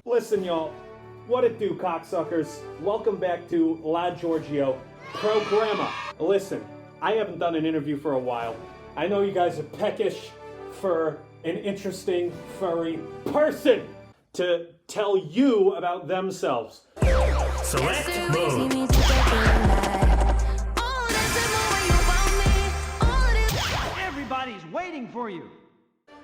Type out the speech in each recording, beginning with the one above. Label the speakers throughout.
Speaker 1: Listen, y'all, what it do, cocksuckers? Welcome back to La GEORGIO Programma. Listen, I haven't done an interview for a while. I know you guys are peckish for an interesting furry person to tell you about themselves.
Speaker 2: Select mode.
Speaker 3: Everybody's waiting for you.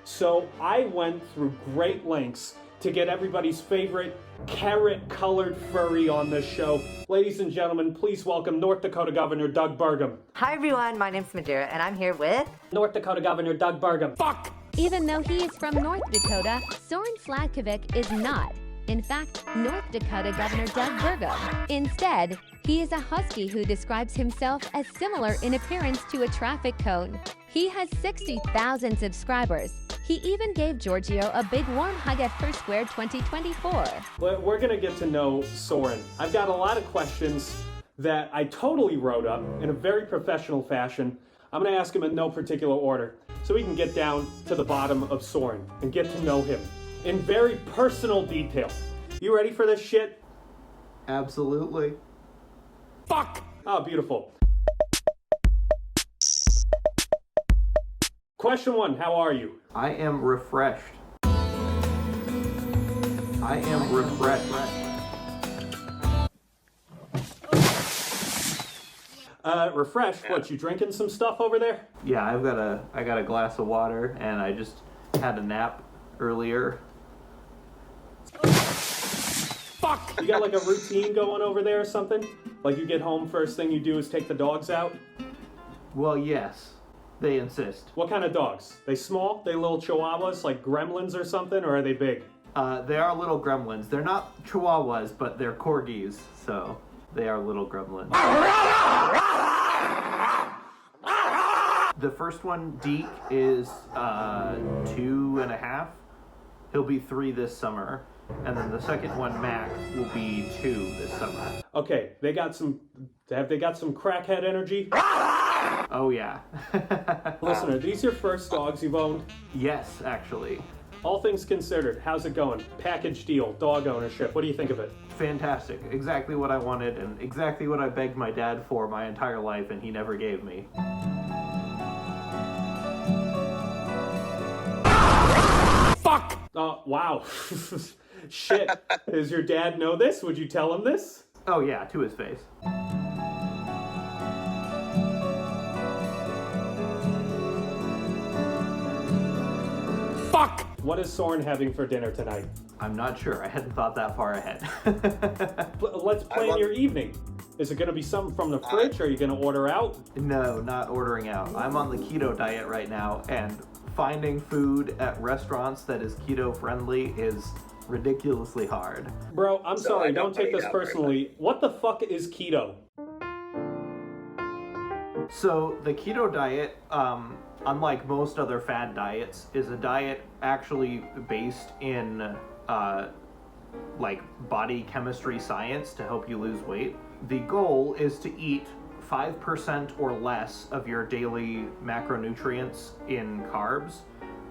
Speaker 1: So I went through great lengths to get everybody's favorite carrot-colored furry on this show. Ladies and gentlemen, please welcome North Dakota Governor Doug Burgum.
Speaker 4: Hi everyone, my name's Majira, and I'm here with...
Speaker 1: North Dakota Governor Doug Burgum. Fuck!
Speaker 5: Even though he is from North Dakota, SOREN SLADKEVIK is not. In fact, North Dakota Governor Doug Burgum. Instead, he is a husky who describes himself as similar in appearance to a traffic cone. He has 60,000 subscribers. He even gave GEORGIO a big warm hug at FURRY 2024.
Speaker 1: We're gonna get to know Soren. I've got a lot of questions that I totally wrote up in a very professional fashion. I'm gonna ask him in no particular order so we can get down to the bottom of Soren and get to know him in very personal detail. You ready for this shit?
Speaker 6: Absolutely.
Speaker 1: Fuck! Oh, beautiful. Question one, how are you?
Speaker 6: I am refreshed. I am refreshed.
Speaker 1: Refreshed? What, you drinking some stuff over there?
Speaker 6: Yeah, I got a glass of water and I just had a nap earlier.
Speaker 1: Fuck! You got like a routine going over there or something? Like you get home, first thing you do is take the dogs out?
Speaker 6: Well, yes. They insist.
Speaker 1: What kind of dogs? They small? They little chihuahuas, like gremlins or something, or are they big?
Speaker 6: They are little gremlins. They're not chihuahuas, but they're corgis, so they are little gremlins. The first one, Deke, is 2.5. He'll be 3 this summer. And then the second one, Mac, will be 2 this summer.
Speaker 1: Okay, have they got some crackhead energy?
Speaker 6: Oh yeah.
Speaker 1: Listen, are these your first dogs you've owned?
Speaker 6: Yes, actually.
Speaker 1: All things considered, how's it going? Package deal, dog ownership, what do you think of it?
Speaker 6: Fantastic. Exactly what I wanted and exactly what I begged my dad for my entire life and he never gave me.
Speaker 1: Fuck! Oh, wow. Shit. Does your dad know this? Would you tell him this?
Speaker 6: Oh yeah, to his face.
Speaker 1: Fuck! What is Soren having for dinner tonight?
Speaker 6: I'm not sure. I hadn't thought that far ahead.
Speaker 1: Let's plan your evening. Is it going to be something from the fridge? Or are you going to order out?
Speaker 6: No, not ordering out. I'm on the keto diet right now, and finding food at restaurants that is keto friendly is ridiculously hard.
Speaker 1: Bro, I'm sorry, don't take this personally. What the fuck is keto?
Speaker 6: So the keto diet, unlike most other fad diets, is a diet actually based in like body chemistry science to help you lose weight. The goal is to eat 5% or less of your daily macronutrients in carbs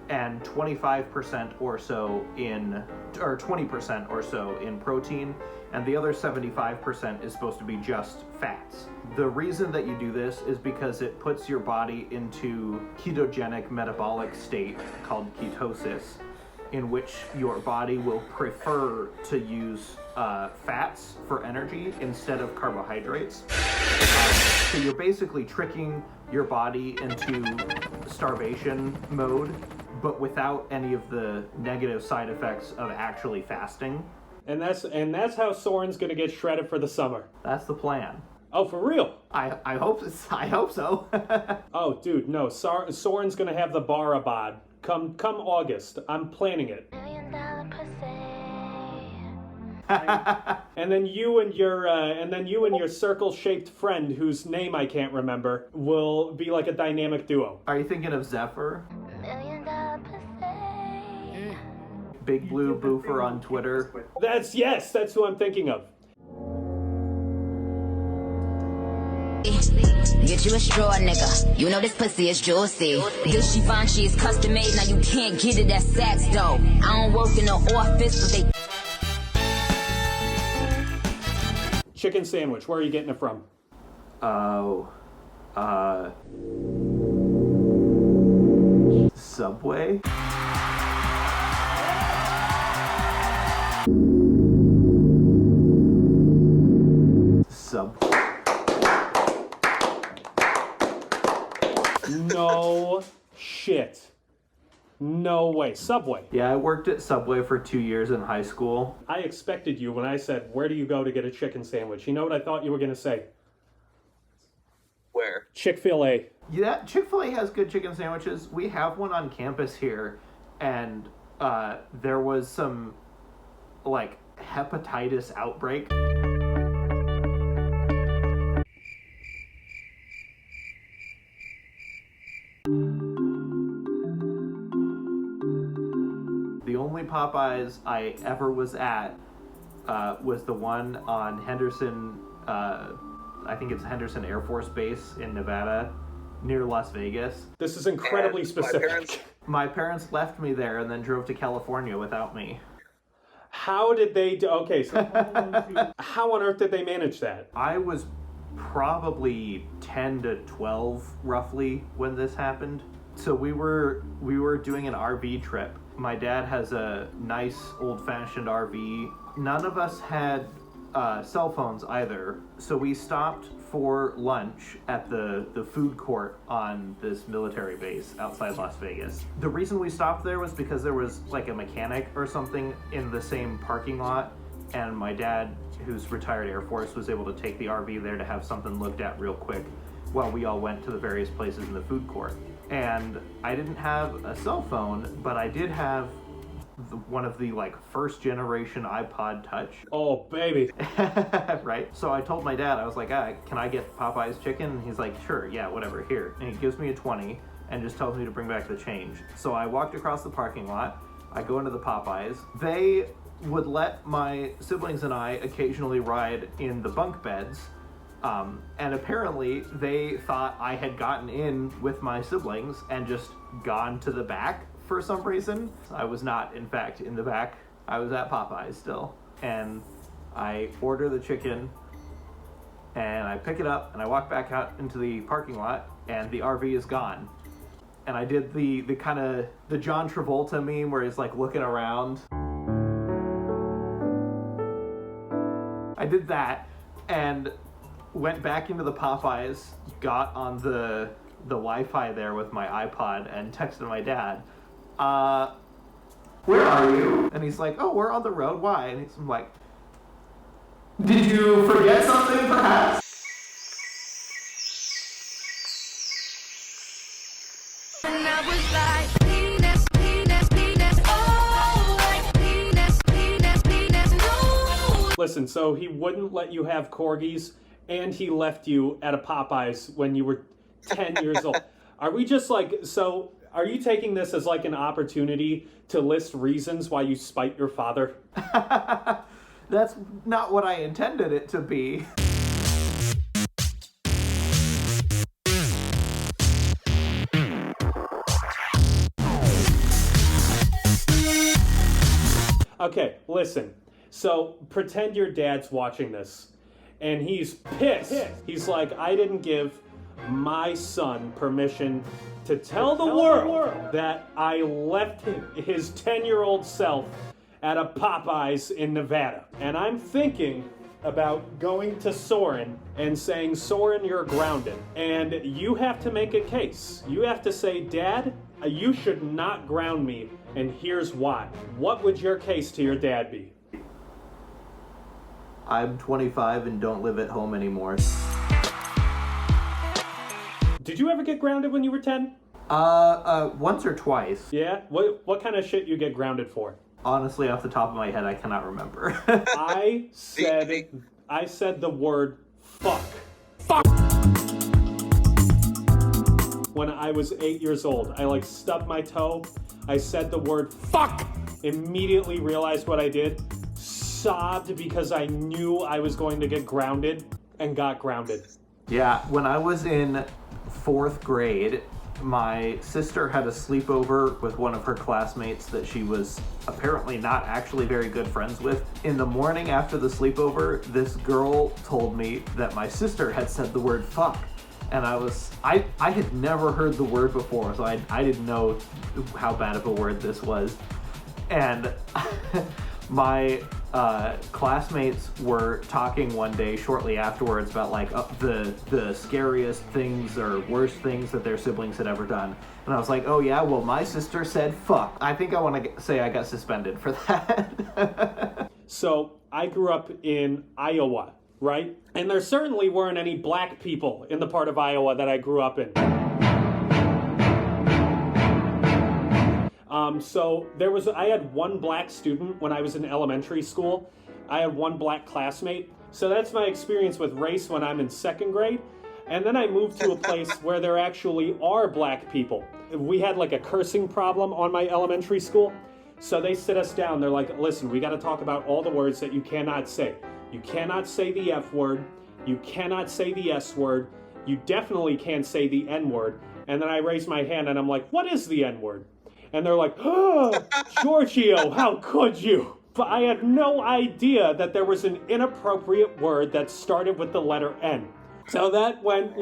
Speaker 6: and 25% or so in, or 20% or so in protein, and the other 75% is supposed to be just fats. The reason that you do this is because it puts your body into ketogenic metabolic state called ketosis, in which your body will prefer to use fats for energy instead of carbohydrates. So you're basically tricking your body into starvation mode, but without any of the negative side effects of actually fasting.
Speaker 1: And that's how Soren's gonna get shredded for the summer.
Speaker 6: That's the plan.
Speaker 1: Oh, for real?
Speaker 6: I hope so.
Speaker 1: Oh, dude, no. Soren's gonna have the Barabad come August. I'm planning it. And then you and your circle-shaped friend, whose name I can't remember, will be like a dynamic duo.
Speaker 6: Are you thinking of Zephyr? Big Blue Boofer on Twitter.
Speaker 1: That's who I'm thinking of.
Speaker 7: Get you a straw, nigga. You know this pussy is juicy. This Givenchy is custom made. Now you can't get it at Saks, though. I don't work in the office, but they
Speaker 1: Chicken sandwich, where are you getting it from?
Speaker 6: Subway?
Speaker 1: No shit. No way. Subway.
Speaker 6: Yeah, I worked at Subway for 2 years in high school.
Speaker 1: I expected you when I said, where do you go to get a chicken sandwich? You know what I thought you were going to say?
Speaker 8: Where?
Speaker 1: Chick-fil-A.
Speaker 6: Yeah, Chick-fil-A has good chicken sandwiches. We have one on campus here, and there was some, like, hepatitis outbreak. The only Popeyes I ever was at was the one on Henderson, I think it's Henderson Air Force Base in Nevada, near Las Vegas.
Speaker 1: This is incredibly specific.
Speaker 6: My parents left me there and then drove to California without me.
Speaker 1: How did they do? Okay, so how on earth did they manage that?
Speaker 6: I was probably 10 to 12 roughly when this happened. So we were doing an RV trip. My dad has a nice old-fashioned RV. None of us had cell phones either. So we stopped for lunch at the food court on this military base outside Las Vegas. The reason we stopped there was because there was like a mechanic or something in the same parking lot, and my dad, who's retired Air Force, was able to take the RV there to have something looked at real quick while we all went to the various places in the food court. And I didn't have a cell phone, but I did have one of the like first generation iPod Touch.
Speaker 1: Oh, baby.
Speaker 6: Right? So I told my dad, I was like, can I get Popeyes chicken? And he's like, sure, yeah, whatever, here. And he gives me a 20 and just tells me to bring back the change. So I walked across the parking lot. I go into the Popeyes. They would let my siblings and I occasionally ride in the bunk beds. And apparently they thought I had gotten in with my siblings and just gone to the back for some reason. I was not, in fact, in the back. I was at Popeyes still. And I order the chicken and I pick it up and I walk back out into the parking lot and the RV is gone. And I did the kind of the John Travolta meme where he's like looking around. I did that and went back into the Popeyes, got on the Wi-Fi there with my iPod and texted my dad, where are you? And he's like, oh, we're on the road, why? And I'm like, did you forget something perhaps?
Speaker 2: And I was like, penis, penis, penis, oh, like penis, penis, penis, no.
Speaker 1: Listen, so he wouldn't let you have corgis, and he left you at a Popeyes when you were 10 years old. Are we just like, so are you taking this as like an opportunity to list reasons why you spite your father?
Speaker 6: That's not what I intended it to be.
Speaker 1: Okay, listen. So pretend your dad's watching this and he's pissed. He's like, I didn't give my son permission to tell the world that I left his 10-year-old self at a Popeyes in Nevada. And I'm thinking about going to Soren and saying, Soren, you're grounded. And you have to make a case. You have to say, Dad, you should not ground me, and here's why. What would your case to your dad be?
Speaker 6: I'm 25 and don't live at home anymore.
Speaker 1: Did you ever get grounded when you were 10?
Speaker 6: Once or twice.
Speaker 1: Yeah? What kind of shit you get grounded for?
Speaker 6: Honestly, off the top of my head, I cannot remember.
Speaker 1: I said the word fuck. Fuck! When I was 8 years old, I like stubbed my toe. I said the word fuck. Immediately realized what I did. Sobbed because I knew I was going to get grounded and got grounded.
Speaker 6: Yeah, when I was in 4th grade, My sister had a sleepover with one of her classmates that she was apparently not actually very good friends with. In the morning after the sleepover, this girl told me that my sister had said the word fuck. And I had never heard the word before, so I didn't know how bad of a word this was. And my classmates were talking one day shortly afterwards about like the scariest things or worst things that their siblings had ever done. And I was like, oh yeah, well my sister said fuck. I think I want to say I got suspended for that.
Speaker 1: So I grew up in Iowa, right? And there certainly weren't any black people in the part of Iowa that I grew up in. So I had one black student when I was in elementary school. I had one black classmate. So that's my experience with race when I'm in second grade. And then I moved to a place where there actually are black people. We had like a cursing problem on my elementary school. So they sit us down. They're like, listen, we got to talk about all the words that you cannot say. You cannot say the F word. You cannot say the S word. You definitely can't say the N word. And then I raise my hand and I'm like, what is the N word? And they're like, oh, Giorgio, how could you? But I had no idea that there was an inappropriate word that started with the letter N. So that went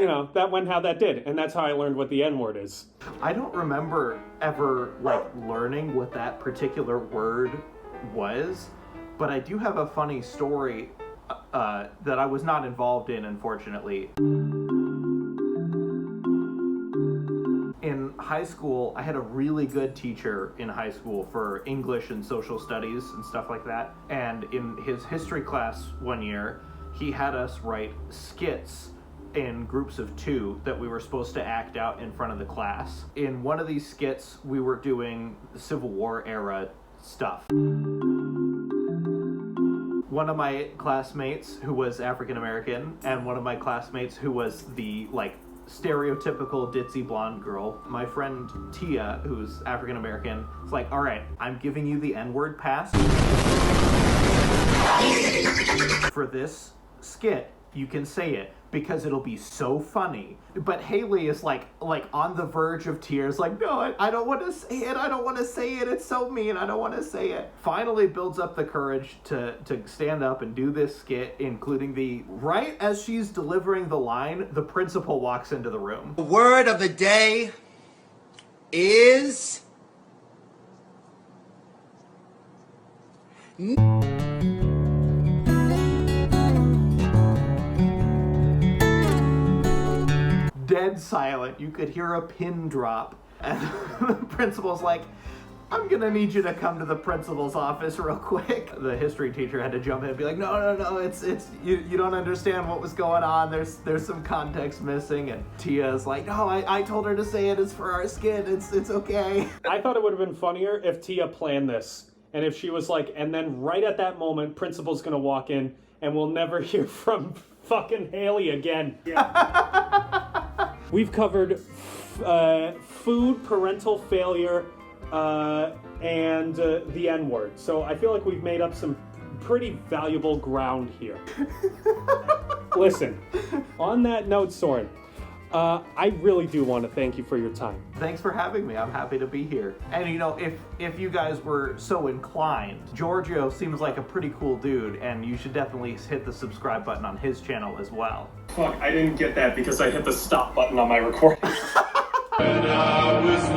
Speaker 1: how that did. And that's how I learned what the N word is.
Speaker 6: I don't remember ever like learning what that particular word was, but I do have a funny story that I was not involved in, unfortunately. In high school, I had a really good teacher in high school for English and social studies and stuff like that. And in his history class one year, he had us write skits in groups of 2 that we were supposed to act out in front of the class. In one of these skits, we were doing Civil War era stuff. One of my classmates who was African American and one of my classmates who was the stereotypical ditzy blonde girl. My friend Tia, who's African American, is like, all right, I'm giving you the N-word pass. For this skit, you can say it because it'll be so funny. But Haley is like on the verge of tears, like, no, I don't want to say it. I don't want to say it. It's so mean. I don't want to say it. Finally builds up the courage to stand up and do this skit, including right as she's delivering the line, the principal walks into the room.
Speaker 8: The word of the day is...
Speaker 6: Dead silent. You could hear a pin drop. And the principal's like, I'm gonna need you to come to the principal's office real quick. The history teacher had to jump in and be like, no, it's you don't understand what was going on. There's some context missing. And Tia's like, no, I told her to say it. It's for our skit. It's okay.
Speaker 1: I thought it would have been funnier if Tia planned this. And if she was like, and then right at that moment, principal's gonna walk in and we'll never hear from fucking Haley again. Yeah. We've covered food, parental failure, and the N-word. So I feel like we've made up some pretty valuable ground here. Listen, on that note, Soren, I really do want to thank you for your time.
Speaker 6: Thanks for having me. I'm happy to be here. And if you guys were so inclined, Giorgio seems like a pretty cool dude, and you should definitely hit the subscribe button on his channel as well.
Speaker 1: Fuck, I didn't get that because I hit the stop button on my recording. When I was